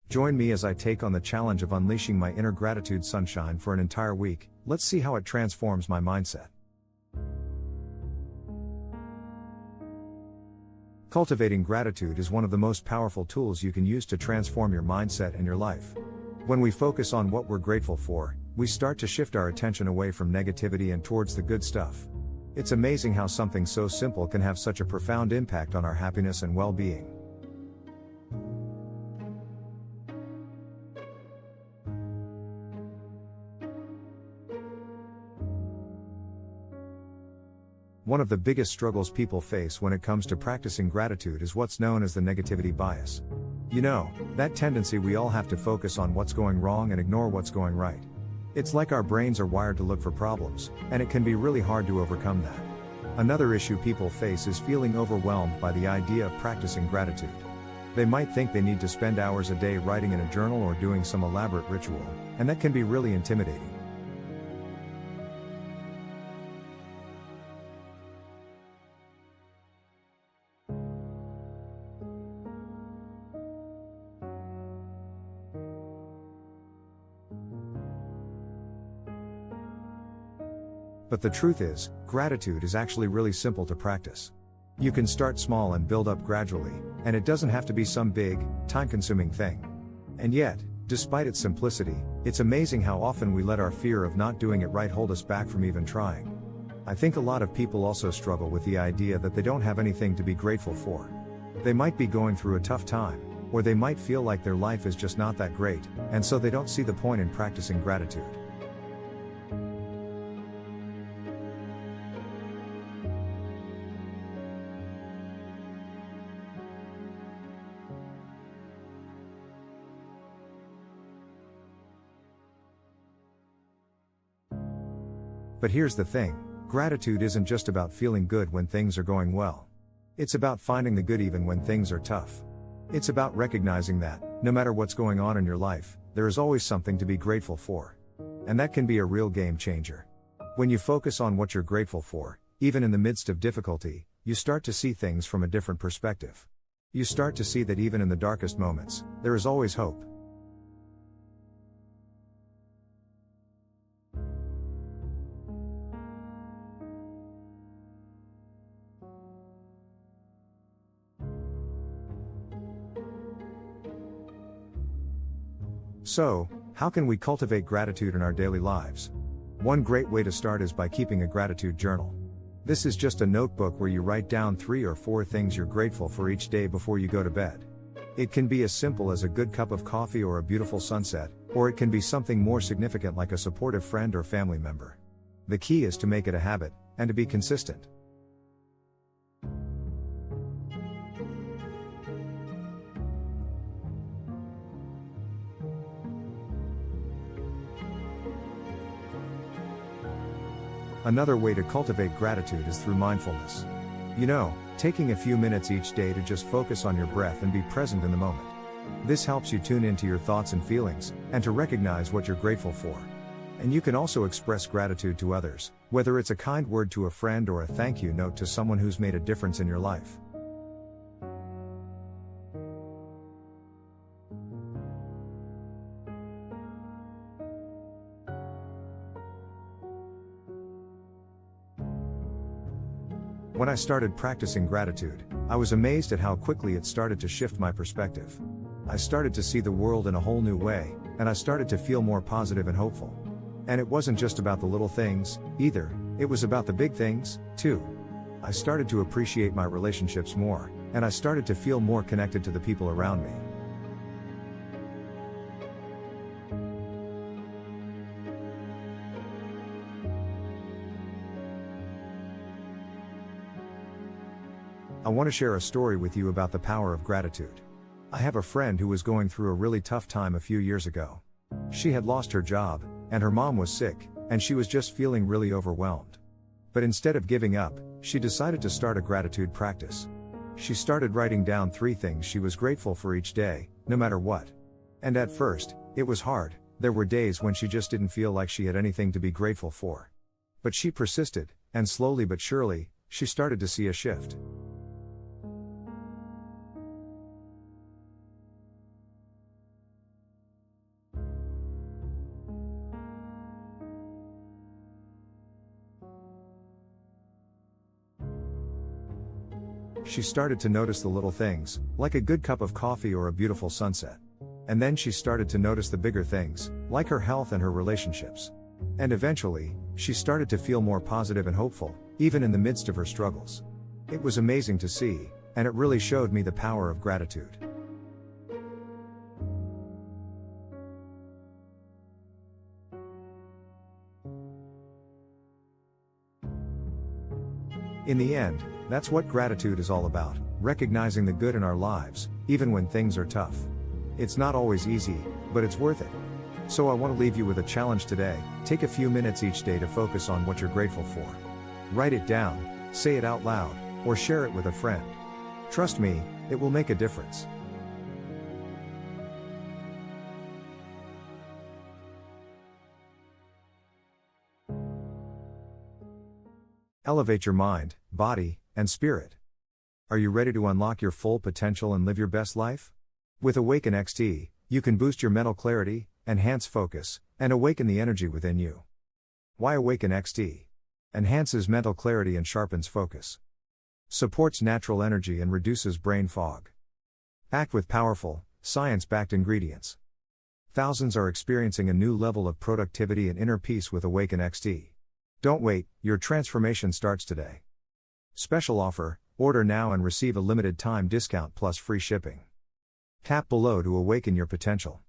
Join me as I take on the challenge of unleashing my inner gratitude sunshine for an entire week. Let's see how it transforms my mindset. Cultivating gratitude is one of the most powerful tools you can use to transform your mindset and your life. When we focus on what we're grateful for, we start to shift our attention away from negativity and towards the good stuff. It's amazing how something so simple can have such a profound impact on our happiness and well-being. One of the biggest struggles people face when it comes to practicing gratitude is what's known as the negativity bias. You know, that tendency we all have to focus on what's going wrong and ignore what's going right. It's like our brains are wired to look for problems, and it can be really hard to overcome that. Another issue people face is feeling overwhelmed by the idea of practicing gratitude. They might think they need to spend hours a day writing in a journal or doing some elaborate ritual, and that can be really intimidating. But the truth is, gratitude is actually really simple to practice. You can start small and build up gradually, and it doesn't have to be some big, time-consuming thing. And yet, despite its simplicity, it's amazing how often we let our fear of not doing it right hold us back from even trying. I think a lot of people also struggle with the idea that they don't have anything to be grateful for. They might be going through a tough time, or they might feel like their life is just not that great, and so they don't see the point in practicing gratitude. But here's the thing, gratitude isn't just about feeling good when things are going well. It's about finding the good even when things are tough. It's about recognizing that, no matter what's going on in your life, there is always something to be grateful for. And that can be a real game changer. When you focus on what you're grateful for, even in the midst of difficulty, you start to see things from a different perspective. You start to see that even in the darkest moments, there is always hope. So, how can we cultivate gratitude in our daily lives? One great way to start is by keeping a gratitude journal. This is just a notebook where you write down 3 or 4 things you're grateful for each day before you go to bed. It can be as simple as a good cup of coffee or a beautiful sunset, or it can be something more significant like a supportive friend or family member. The key is to make it a habit, and to be consistent. Another way to cultivate gratitude is through mindfulness. You know, taking a few minutes each day to just focus on your breath and be present in the moment. This helps you tune into your thoughts and feelings, and to recognize what you're grateful for. And you can also express gratitude to others, whether it's a kind word to a friend or a thank you note to someone who's made a difference in your life. When I started practicing gratitude, I was amazed at how quickly it started to shift my perspective. I started to see the world in a whole new way, and I started to feel more positive and hopeful. And it wasn't just about the little things, either, it was about the big things, too. I started to appreciate my relationships more, and I started to feel more connected to the people around me. I want to share a story with you about the power of gratitude. I have a friend who was going through a really tough time a few years ago. She had lost her job, and her mom was sick, and she was just feeling really overwhelmed. But instead of giving up, she decided to start a gratitude practice. She started writing down 3 things she was grateful for each day, no matter what. And at first, it was hard. There were days when she just didn't feel like she had anything to be grateful for. But she persisted, and slowly but surely, she started to see a shift. She started to notice the little things, like a good cup of coffee or a beautiful sunset. And then she started to notice the bigger things, like her health and her relationships. And eventually, she started to feel more positive and hopeful, even in the midst of her struggles. It was amazing to see, and it really showed me the power of gratitude. In the end, that's what gratitude is all about, recognizing the good in our lives, even when things are tough. It's not always easy, but it's worth it. So I want to leave you with a challenge today. Take a few minutes each day to focus on what you're grateful for. Write it down, say it out loud, or share it with a friend. Trust me, it will make a difference. Elevate your mind, body, and spirit. Are you ready to unlock your full potential and live your best life? With Awaken XT, you can boost your mental clarity, enhance focus, and awaken the energy within you. Why Awaken XT? Enhances mental clarity and sharpens focus. Supports natural energy and reduces brain fog. Packed with powerful, science-backed ingredients. Thousands are experiencing a new level of productivity and inner peace with Awaken XT. Don't wait, your transformation starts today. Special offer, order now and receive a limited time discount plus free shipping. Tap below to awaken your potential.